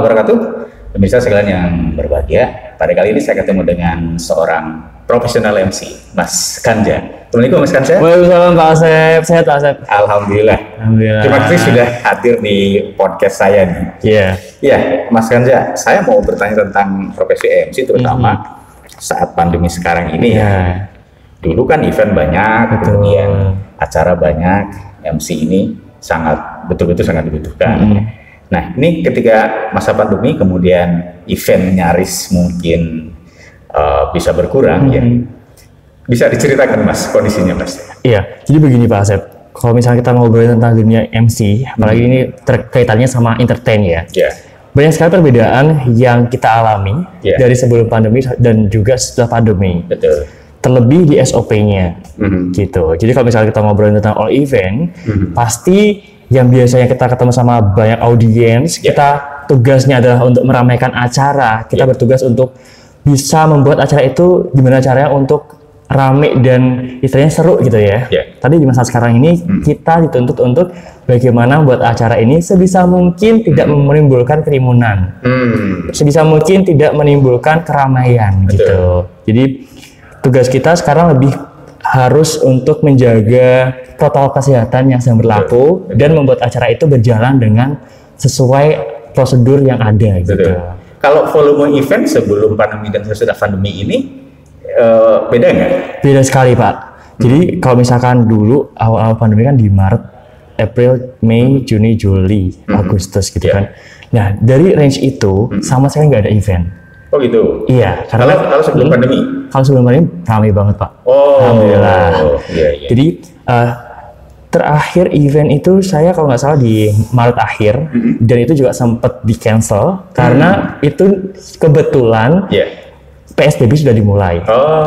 wabarakatuh. Pemirsa sekalian yang berbahagia, pada kali ini saya ketemu dengan seorang profesional MC, Mas Kanja. Assalamualaikum Mas Kanja. Waalaikumsalam Pak Asep, sehat Pak Asep? Alhamdulillah. Terima kasih sudah hadir di podcast saya nih. Iya. Iya, Mas Kanja, saya mau bertanya tentang profesi MC terutama saat pandemi sekarang ini ya. Dulu kan event banyak, kemudian acara banyak, MC ini betul-betul sangat dibutuhkan. Nah, ini ketika masa pandemi kemudian event nyaris mungkin bisa berkurang ya. Bisa diceritakan Mas kondisinya Mas? Iya, jadi begini Pak Asep. Kalau misalnya kita ngobrolin tentang dunia MC, apalagi ini terkaitannya sama entertain ya. Banyak sekali perbedaan yang kita alami dari sebelum pandemi dan juga setelah pandemi. Betul. Terlebih di SOP-nya, gitu. Jadi kalau misalnya kita ngobrolin tentang all event, pasti yang biasanya kita ketemu sama banyak audiens, kita tugasnya adalah untuk meramaikan acara. Kita bertugas untuk bisa membuat acara itu gimana caranya untuk rame dan istilahnya seru gitu ya. Tapi di masa sekarang ini kita dituntut untuk bagaimana membuat acara ini sebisa mungkin tidak menimbulkan kerumunan, sebisa mungkin tidak menimbulkan keramaian gitu. Jadi tugas kita sekarang lebih harus untuk menjaga protokol kesehatan yang sedang berlaku dan membuat acara itu berjalan dengan sesuai prosedur yang ada gitu. Kalau volume event sebelum pandemi dan sesudah pandemi ini beda nggak? Beda sekali Pak. Jadi kalau misalkan dulu awal-awal pandemi kan di Maret, April, Mei, Juni, Juli, Agustus gitu kan. Nah dari range itu sama sekali nggak ada event. Oh gitu? Iya. Karena kalau sebelum pandemi? Kalau sebelum pandemi ramai banget Pak. Alhamdulillah. Jadi terakhir event itu saya kalau nggak salah di Maret akhir dan itu juga sempat di cancel karena itu kebetulan PSBB sudah dimulai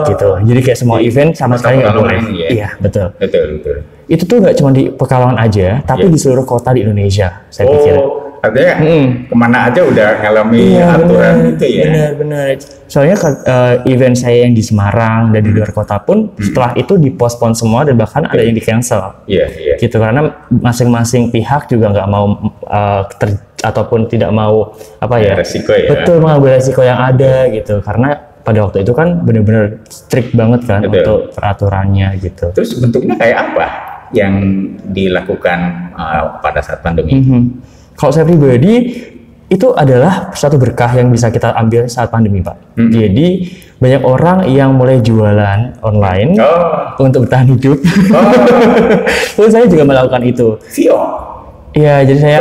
gitu. Jadi kayak semua event sama sekali nggak boleh. Iya betul. Itu tuh nggak cuma di Pekalongan aja, tapi di seluruh kota di Indonesia saya pikir. Artinya kemana aja udah ngalami aturan itu ya? Benar. Soalnya event saya yang di Semarang dan di luar kota pun setelah itu dipospon semua dan bahkan ada yang di cancel. Gitu karena masing-masing pihak juga nggak mau ataupun tidak mau resiko ya. Betul, mengambil resiko yang ada gitu karena pada waktu itu kan benar-benar strict banget kan untuk peraturannya gitu. Terus bentuknya kayak apa yang dilakukan pada saat pandemi? Kalau saya pribadi itu adalah suatu berkah yang bisa kita ambil saat pandemi Pak. Jadi banyak orang yang mulai jualan online untuk bertahan hidup. Terus saya juga melakukan itu. VO? Iya, jadi saya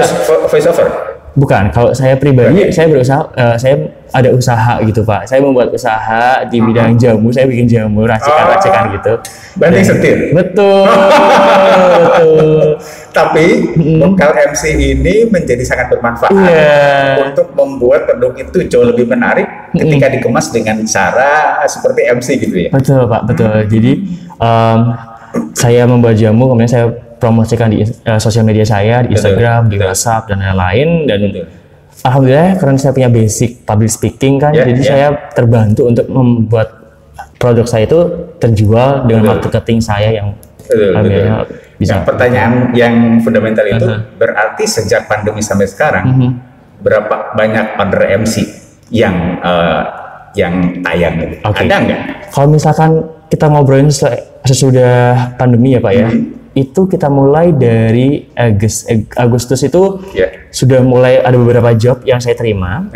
voice over? Bukan, kalau saya pribadi saya berusaha, saya ada usaha gitu Pak. Saya membuat usaha di bidang jamu, saya bikin jamu racikan-racikan gitu. Banting setir? Betul. Tapi vokal MC ini menjadi sangat bermanfaat untuk membuat produk itu jauh lebih menarik ketika dikemas dengan cara seperti MC gitu ya? Betul Pak, betul. Jadi saya membuat jamu, kemudian saya promosikan di sosial media saya, di Instagram, di WhatsApp dan lain-lain dan alhamdulillah karena saya punya basic public speaking kan, jadi saya terbantu untuk membuat produk saya itu terjual dengan marketing saya yang bisa. Pertanyaan yang fundamental itu berarti sejak pandemi sampai sekarang berapa banyak order MC yang tayang gitu? Ada nggak? Kalau misalkan kita ngobrolin sesudah pandemi ya Pak ya, itu kita mulai dari Agustus itu sudah mulai ada beberapa job yang saya terima.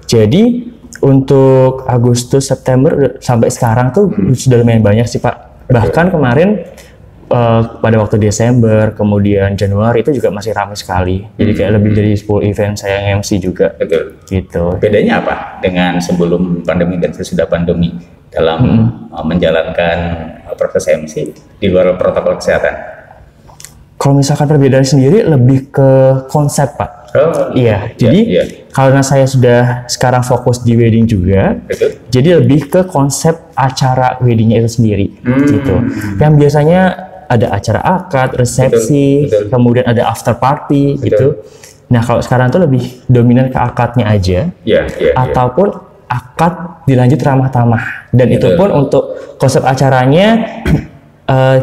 Jadi untuk Agustus, September sampai sekarang tuh sudah lumayan banyak sih Pak. Bahkan kemarin pada waktu Desember, kemudian Januari itu juga masih ramai sekali. Jadi kayak lebih dari 10 event saya yang MC juga. Gitu. Bedanya apa dengan sebelum pandemi dan sesudah pandemi dalam menjalankan proses MC di luar protokol kesehatan? Kalau misalkan perbedaan sendiri lebih ke konsep Pak. Jadi karena saya sudah sekarang fokus di wedding juga, jadi lebih ke konsep acara weddingnya itu sendiri, gitu. Yang biasanya ada acara akad, resepsi, kemudian ada after party, gitu. Nah kalau sekarang tuh lebih dominan ke akadnya aja, ataupun akad dilanjut ramah tamah, dan itu pun untuk konsep acaranya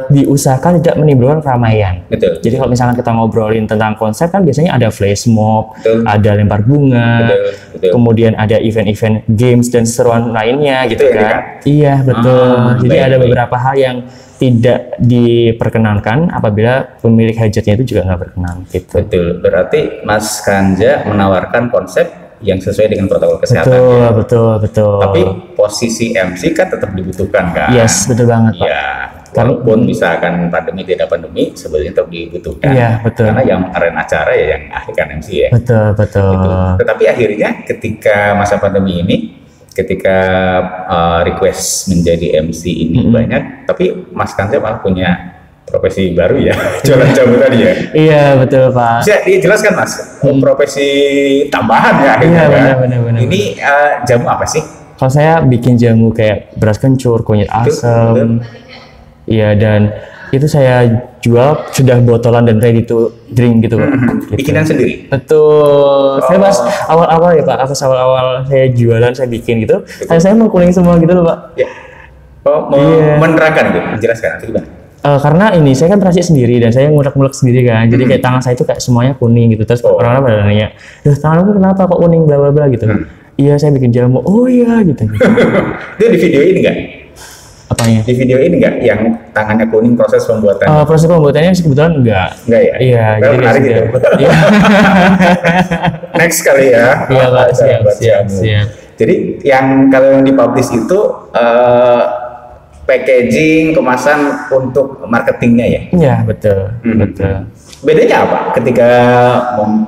diusahakan tidak menimbulkan keramaian. Betul. Jadi kalau misalkan kita ngobrolin tentang konsep kan biasanya ada flash mob, Betul. ada lempar bunga, Betul. kemudian ada event-event games dan seruan lainnya gitu Betul, kan. kan? Iya betul. Jadi baik, ada baik. beberapa hal yang tidak diperkenankan apabila pemilik hajatnya itu juga nggak berkenan gitu. Betul. Berarti Mas Kanja menawarkan konsep yang sesuai dengan protokol kesehatan. Betul, Ya. betul. Tapi posisi MC kan tetap dibutuhkan kan? Yes, betul banget Pak. Ya, walaupun misalkan pandemi tidak pandemi, sebenarnya tetap dibutuhkan. Iya, betul. Karena yang arena acara ya yang ahli kan MC ya. Betul. Gitu. Tetapi akhirnya ketika masa pandemi ini, ketika request menjadi MC ini banyak, tapi Mas Kanja malah punya profesi baru ya, jualan jamu tadi ya. Iya, betul Pak. Bisa dijelaskan Mas, profesi tambahan ya akhirnya Iya, kan? benar. Ini jamu apa sih? Kalau saya bikin jamu kayak beras kencur, kunyit asam, iya dan itu saya jual sudah botolan dan ready to drink gitu Pak. Gitu. Bikinan sendiri? Betul. Saya pas awal-awal ya Pak, pas awal-awal saya jualan saya bikin gitu, saya mau kuning semua gitu loh Pak. Ya. Oh, mau menerangkan gitu, menjelaskan atau gimana? Karena ini saya kan peracik sendiri dan saya ngulek-ngulek sendiri kan, jadi kayak tangan saya itu kayak semuanya kuning gitu. Terus orang-orang pada nanya, "Duh, tanganmu kenapa kok kuning bla bla bla" gitu. Iya saya bikin jamu. Oh iya gitu. Itu di video ini nggak? Apanya? Di video ini nggak yang tangannya kuning proses pembuatan? Proses pembuatannya kebetulan enggak. Enggak ya? Iya, Well, jadi menarik kayak gitu. sudah- Iya. Next kali ya. Iya Pak, siap. Jamu. Jadi yang kalau yang dipublish itu packaging, kemasan untuk marketingnya ya? Iya betul, betul. Bedanya apa ketika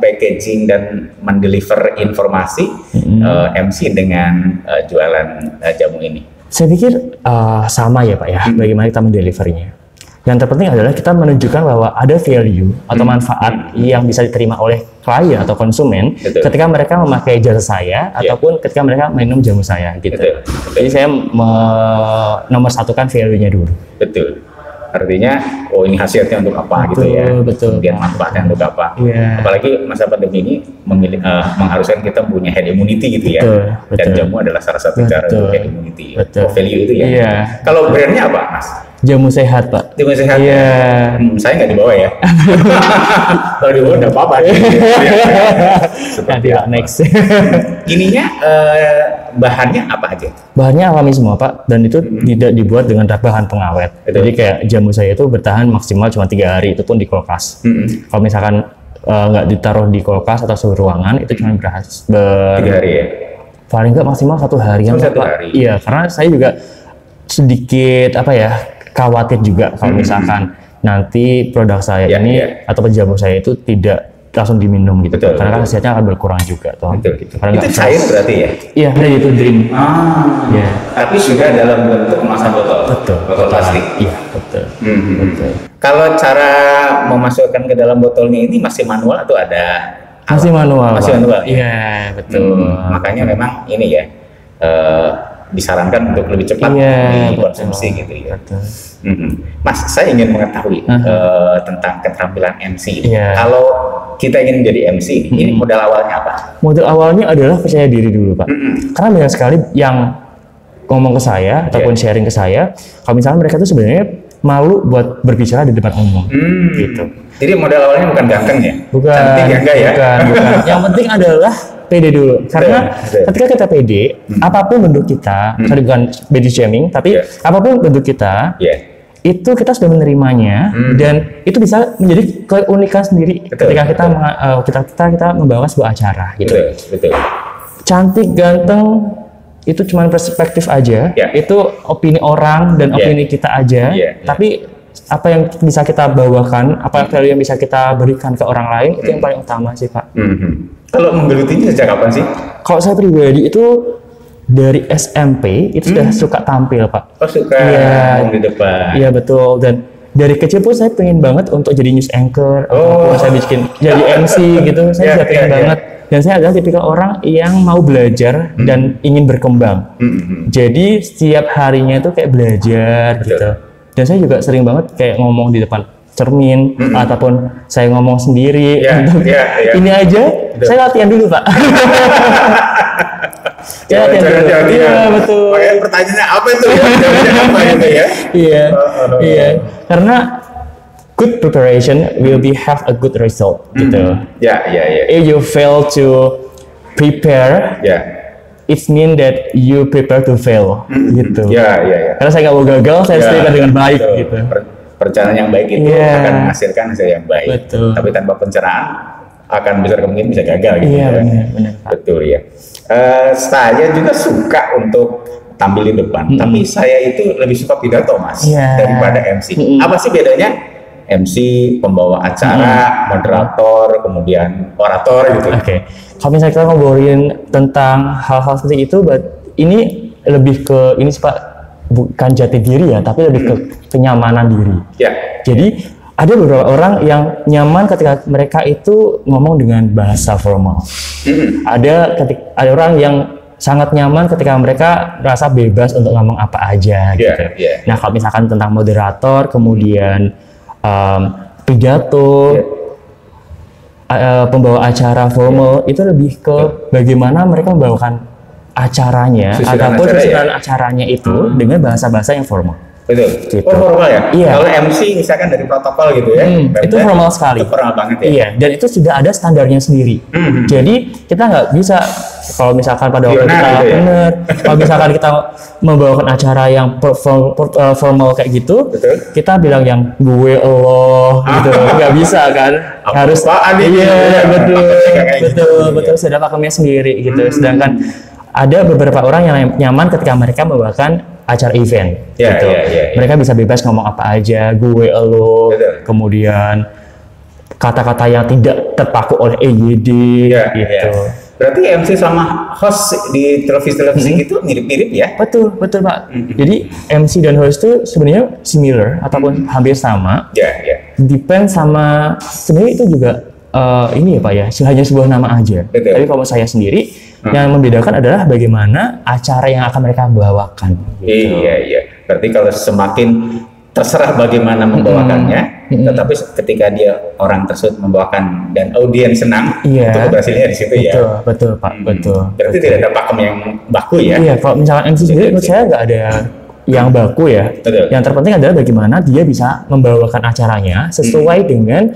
packaging dan mendeliver informasi MC dengan jualan jamu ini? Saya pikir sama ya Pak ya, bagaimana kita mendelivernya. Yang terpenting adalah kita menunjukkan bahwa ada value atau manfaat yang bisa diterima oleh klien atau konsumen ketika mereka memakai jasa saya ataupun ketika mereka minum jamu saya gitu. Betul. Jadi saya nomor satukan value-nya dulu. Betul. Artinya, oh ini hasilnya untuk apa gitu ya? Betul. Kemudian manfaatnya untuk apa? Iya. Apalagi masa pandemi ini mengharuskan kita punya head immunity gitu ya. Betul. Dan jamu adalah salah satu cara untuk head immunity. Betul. Oh, value itu ya. Iya. Kalau brandnya apa, Mas? Jamu sehat Pak. Jamu sehat. Iya. Saya nggak dibawa ya. Kalau dibawa nggak apa-apa. Nanti Pak next. Ininya bahannya apa aja? Bahannya alami semua Pak, dan itu tidak dibuat dengan bahan pengawet. Jadi kayak jamu saya itu bertahan maksimal cuma 3 hari, itu pun di kulkas. Kalau misalkan nggak ditaruh di kulkas atau suhu ruangan, itu cuma 3 hari ya? Paling nggak maksimal 1 harian Satu Pak. hari. Iya, karena saya juga sedikit khawatir juga kalau misalkan nanti produk saya ini atau jamu saya itu tidak langsung diminum gitu. Betul, Karena kan hasilnya akan berkurang juga toh. Betul. Gitu. Karena Itu nggak cair berarti ya? Iya, ready to drink. Iya. Tapi sudah dalam bentuk kemasan botol. Betul. Botol plastik. Iya, betul. Betul. Kalau cara memasukkan ke dalam botolnya ini masih manual atau ada? Masih manual. Masih Pak. manual. Iya, betul. Makanya memang ini ya disarankan untuk lebih cepat dikonsumsi gitu ya. Betul. Mas, saya ingin mengetahui tentang keterampilan MC. Iya. Kalau kita ingin menjadi MC, ini modal awalnya apa? Modal awalnya adalah percaya diri dulu Pak. Karena banyak sekali yang ngomong ke saya ataupun sharing ke saya, kalau misalnya mereka tuh sebenarnya malu buat berbicara di depan umum, gitu. Jadi modal awalnya bukan ganteng ya? Bukan. Cantik ya enggak ya? Bukan. Yang penting adalah pede dulu. Karena ketika kita pede, apapun bentuk kita, sorry bukan body shaming, tapi apapun bentuk kita, itu kita sudah menerimanya dan itu bisa menjadi keunikan sendiri ketika kita membawa sebuah acara gitu. Betul. Cantik, ganteng itu cuma perspektif aja, itu opini orang dan opini kita aja. Tapi apa yang bisa kita bawakan, apa value yang bisa kita berikan ke orang lain itu yang paling utama sih Pak. Kalau menggelutinya sejak kapan sih? Kalau saya pribadi itu dari SMP itu sudah suka tampil Pak. Oh suka di depan. Iya betul, dan dari kecil pun saya pengen banget untuk jadi news anchor ataupun saya bikin jadi MC gitu, saya sudah pengen banget. Dan saya adalah tipikal orang yang mau belajar dan ingin berkembang. Jadi setiap harinya itu kayak belajar gitu. Dan saya juga sering banget kayak ngomong di depan cermin ataupun saya ngomong sendiri. Ini aja saya latihan dulu Pak. Jangan. Iya, betul. Makanya pertanyaannya apa itu ya? Jangan apa itu ya? Iya. Karena good preparation will be have a good result gitu. Ya. If you fail to prepare, it mean that you prepare to fail gitu. Ya. Karena saya nggak mau gagal, saya setirkan dengan baik betul. gitu. Perencanaan yang baik itu akan menghasilkan hasil yang baik. Betul. Tapi tanpa perencanaan akan besar kemungkinan bisa gagal gitu. Iya, benar. Betul ya. Saya juga suka untuk tampil di depan, tapi saya itu lebih suka pidato Mas daripada MC. Apa sih bedanya? MC, pembawa acara, moderator, kemudian orator gitu. Oke. Kalau misalnya kita ngobrolin tentang hal-hal seperti itu, ini lebih ke ini sih Pak, bukan jati diri ya, tapi lebih ke kenyamanan diri. Ya. Jadi ada beberapa orang yang nyaman ketika mereka itu ngomong dengan bahasa formal. Ada orang yang sangat nyaman ketika mereka merasa bebas untuk ngomong apa aja gitu. Nah, kalau misalkan tentang moderator, kemudian pidato, pembawa acara formal itu lebih ke bagaimana mereka membawakan acaranya ataupun susunan acaranya itu dengan bahasa-bahasa yang formal. Betul. Gitu. Formal ya? Iya. Kalau MC misalkan dari protokol gitu ya. Itu formal sekali. Itu formal banget ya. Iya, dan itu sudah ada standarnya sendiri. Jadi kita nggak bisa kalau misalkan pada waktu kita kalau misalkan kita membawakan acara yang formal kayak gitu, kita bilang yang gue lo gitu, nggak bisa kan? Harus betul sudah pakemnya sendiri gitu. Sedangkan ada beberapa orang yang nyaman ketika mereka membawakan acara event gitu. Mereka bisa bebas ngomong apa aja, gue, lo, kemudian kata-kata yang tidak terpaku oleh EYD gitu. Berarti MC sama host di televisi gitu mirip-mirip ya? Betul Pak. Jadi MC dan host itu sebenarnya similar ataupun hampir sama. Depend sama sebenarnya itu juga ini ya Pak ya, hanya sebuah nama aja. Tapi kalau saya sendiri yang membedakan adalah bagaimana acara yang akan mereka bawakan. Gitu. Iya. Berarti kalau semakin terserah bagaimana membawakannya, tetapi ketika dia orang tersebut membawakan dan audiens senang, itu keberhasilannya di situ ya. Betul Pak, betul. Berarti tidak ada pakem yang baku ya? Iya, kalau misalkan MC sendiri menurut saya nggak ada yang baku ya. Yang terpenting adalah bagaimana dia bisa membawakan acaranya sesuai dengan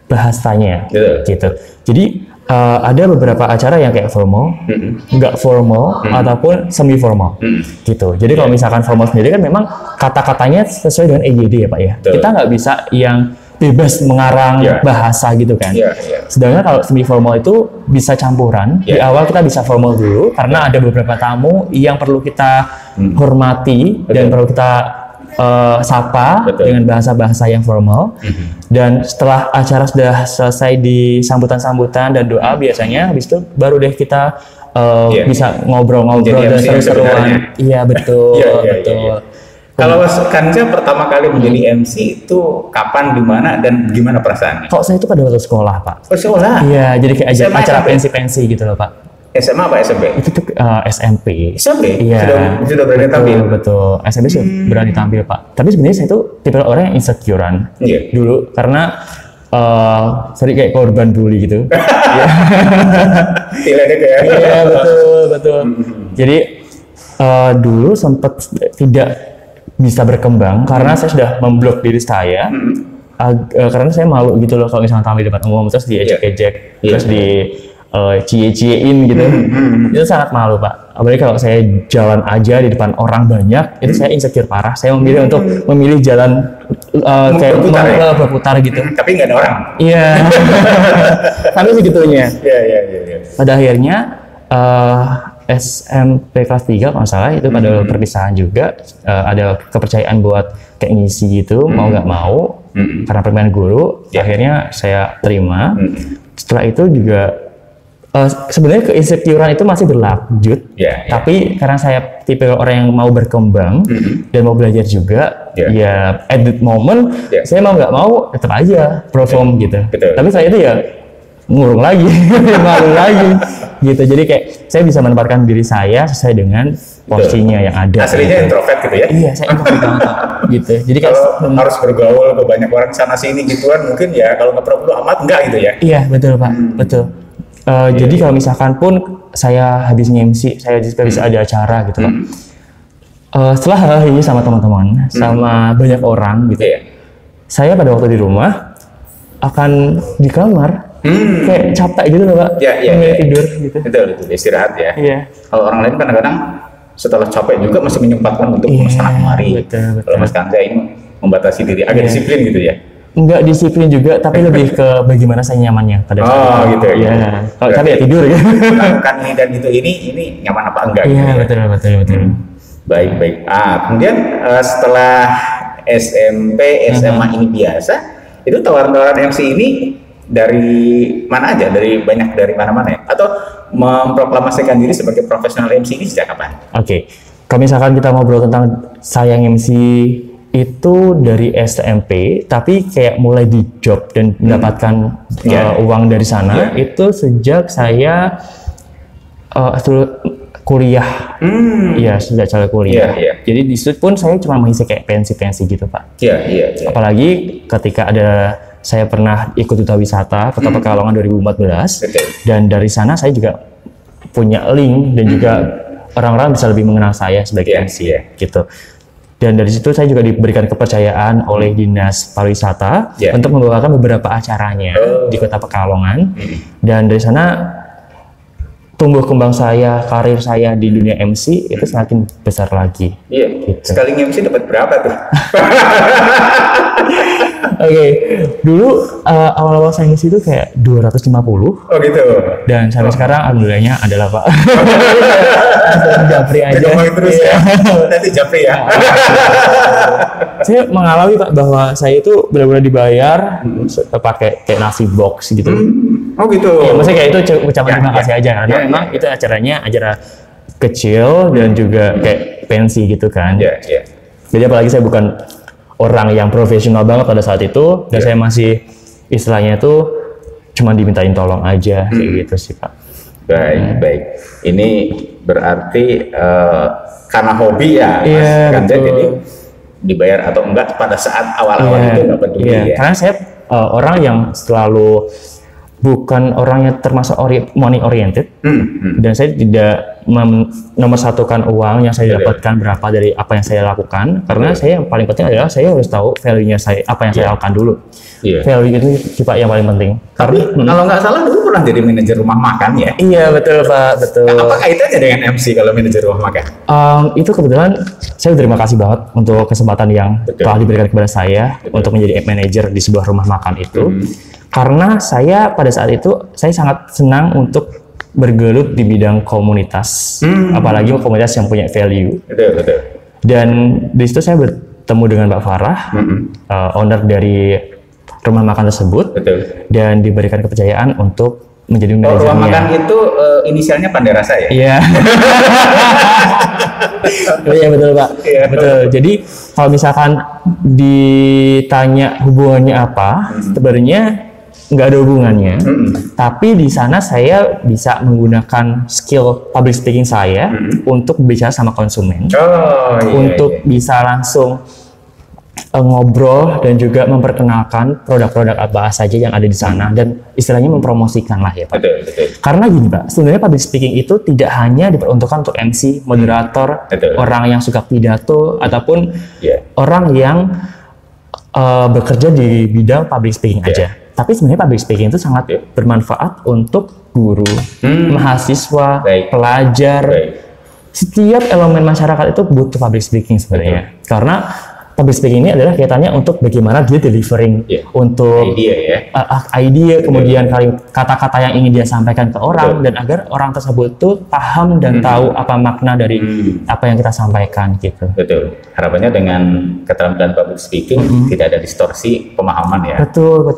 bahasanya, gitu. Jadi ada beberapa acara yang kayak formal, nggak formal, ataupun semi formal, gitu. Jadi kalau misalkan formal sendiri kan memang kata-katanya sesuai dengan EYD ya Pak ya. Kita nggak bisa yang bebas mengarang bahasa gitu kan. Sedangkan kalau semi formal itu bisa campuran. Di awal kita bisa formal dulu karena ada beberapa tamu yang perlu kita hormati dan perlu kita sapa dengan bahasa-bahasa yang formal. Dan setelah acara sudah selesai di sambutan-sambutan dan doa, biasanya habis itu baru deh kita bisa ngobrol-ngobrol dan seru-seruan. Iya betul. Kalau Mas Kanja pertama kali menjadi MC itu kapan, di mana, dan gimana perasaannya? Kalau saya itu pada waktu sekolah Pak. Oh sekolah? Iya, jadi kayak acara pensi-pensi gitu loh Pak. SMA apa SMP? Itu tuh SMP. SMP? Iya. Sudah berani tampil? Betul. SMP sudah berani tampil Pak. Tapi sebenarnya saya itu tipe orang yang insecurean dulu karena sering kayak korban bully gitu. Iya betul. Jadi dulu sempat tidak bisa berkembang karena saya sudah memblok diri saya. Karena saya malu gitu loh kalau misalnya tampil di depan umum terus diejek-ejek, terus di cie-ciein gitu. Itu sangat malu Pak. Apalagi kalau saya jalan aja di depan orang banyak, itu saya insecure parah. Saya memilih untuk memilih jalan kayak berputar gitu. Tapi nggak ada orang. Iya. Sampai segitunya. Iya. Pada akhirnya SMP kelas 3 kalau nggak salah itu pada perpisahan juga ada kepercayaan buat kayak ngisi gitu, mau nggak mau karena permintaan guru. Akhirnya saya terima. Setelah itu juga sebenarnya keinsecurean itu masih berlanjut, tapi karena saya tipe orang yang mau berkembang dan mau belajar juga, ya at that moment saya mau nggak mau tetap aja perform gitu. Tapi saya itu ya ngurung lagi, malu lagi, gitu. Jadi kayak saya bisa menempatkan diri saya sesuai dengan porsinya yang ada. Aslinya introvert gitu ya? Iya, saya introvert banget, gitu. Jadi kalau harus bergaul ke banyak orang sana sini gituan, mungkin ya kalau nggak perlu amat enggak gitu ya? Iya betul Pak, betul. Jadi kalau misalkan pun saya habis MC, saya habis ada acara gitu Pak. Setelah ini sama teman-teman, sama banyak orang gitu ya, saya pada waktu di rumah akan di kamar kayak capek gitu loh Pak, tidur gitu. Betul, istirahat ya. Iya. Kalau orang lain kadang-kadang setelah capek juga masih menyempatkan untuk sana kemari. Kalau Mas Kanza ini membatasi diri, agak disiplin gitu ya. Enggak disiplin juga, tapi lebih ke bagaimana saya nyamannya pada saat itu. Gitu ya. Kalau capek ya tidur ya. Melakukan ini dan ini nyaman apa enggak? Iya, gitu ya. betul. Baik. Kemudian setelah SMP, SMA ini biasa, itu tawaran-tawaran MC ini dari mana aja? Dari mana-mana ya? Atau memproklamasikan diri sebagai profesional MC ini sejak kapan? Oke. Kalau misalkan kita ngobrol tentang saya MC itu dari SMP, tapi kayak mulai di job dan mendapatkan uang dari sana itu sejak saya kuliah. Iya, sejak saya kuliah. Jadi di situ pun saya cuma mengisi kayak pensi-pensi gitu Pak. Iya. Apalagi ketika saya pernah ikut duta wisata Kota Pekalongan 2014, dan dari sana saya juga punya link dan juga orang-orang bisa lebih mengenal saya sebagai MC gitu. Dan dari situ saya juga diberikan kepercayaan oleh Dinas Pariwisata untuk membawakan beberapa acaranya di Kota Pekalongan. Dan dari sana tumbuh kembang saya, karir saya di dunia MC itu semakin besar lagi. Iya. Gitu. Sekali MC dapat berapa tuh? Oke, dulu awal-awal saya ngisi itu kayak 250. Oh gitu. Dan sampai sekarang alhamdulillahnya adalah Pak. Japri aja. Ngomongin terus ya. Nanti Japri ya. Saya mengalami Pak bahwa saya itu benar-benar dibayar pakai kayak nasi box gitu. Oh gitu. Ya, maksudnya kayak itu ucapan terima kasih aja karena memang itu acara kecil dan juga kayak pensi gitu kan. Jadi apalagi saya bukan orang yang profesional banget pada saat itu, dan saya masih istilahnya itu cuma dimintain tolong aja kayak gitu sih Pak. Baik. Ini berarti karena hobi ya, Mas Kanza, jadi dibayar atau enggak pada saat awal-awal itu nggak peduli ya. Karena saya orang yang selalu bukan orang yang termasuk money oriented, dan saya tidak menomorsatukan uang yang saya dapatkan berapa dari apa yang saya lakukan, karena saya yang paling penting adalah saya harus tahu value-nya saya, apa yang saya lakukan dulu. Value itu sifat yang paling penting. Tapi kalau nggak salah dulu pernah jadi manajer rumah makan ya? Iya betul Pak, betul. Apa kaitannya dengan MC kalau manajer rumah makan? Itu kebetulan saya berterima kasih banget untuk kesempatan yang telah diberikan kepada saya untuk menjadi manajer di sebuah rumah makan itu. Karena saya pada saat itu saya sangat senang untuk bergelut di bidang komunitas, apalagi komunitas yang punya value. Betul. Dan di situ saya bertemu dengan Mbak Farah, owner dari rumah makan tersebut, dan diberikan kepercayaan untuk menjadi manajernya. Rumah makan itu inisialnya Pandarasa ya? Iya. Iya betul Pak. Betul. Jadi kalau misalkan ditanya hubungannya apa, sebenarnya nggak ada hubungannya, tapi di sana saya bisa menggunakan skill public speaking saya untuk bicara sama konsumen, untuk bisa langsung ngobrol dan juga memperkenalkan produk-produk apa saja yang ada di sana dan istilahnya mempromosikan lah ya Pak. Betul. Karena gini Pak, sebenarnya public speaking itu tidak hanya diperuntukkan untuk MC, moderator, orang yang suka pidato ataupun orang yang bekerja di bidang public speaking aja. Tapi sebenarnya public speaking itu sangat bermanfaat untuk guru, mahasiswa, pelajar. Setiap elemen masyarakat itu butuh public speaking sebenarnya. Karena public speaking ini adalah kaitannya untuk bagaimana dia delivering untuk idea, kemudian kata-kata yang ingin dia sampaikan ke orang, dan agar orang tersebut tuh paham dan tahu apa makna dari apa yang kita sampaikan gitu. Betul. Harapannya dengan keterampilan public speaking tidak ada distorsi pemahaman ya. Betul.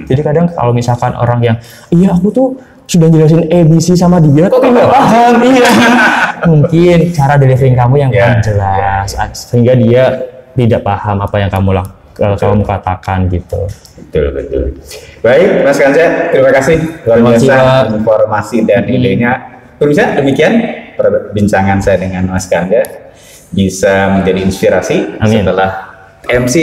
Jadi kadang kalau misalkan orang yang aku tuh sudah jelasin ABC sama dia tapi nggak paham, mungkin cara delivering kamu yang kurang jelas sehingga dia tidak paham apa yang kamu katakan gitu. Betul. Baik Mas Kanza, terima kasih luar biasa informasi dan idenya. Pemirsa, demikian perbincangan saya dengan Mas Kanza, bisa menjadi inspirasi setelah MC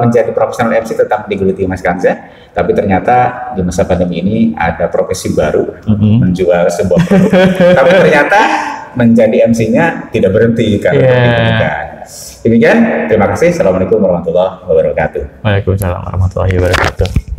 menjadi profesional MC tetap digeluti Mas Kanza, tapi ternyata di masa pandemi ini ada profesi baru menjual sebuah produk. Tapi ternyata menjadi MC-nya tidak berhenti karena pendidikan. Demikian, terima kasih. Assalamualaikum warahmatullahi wabarakatuh. Waalaikumsalam warahmatullahi wabarakatuh.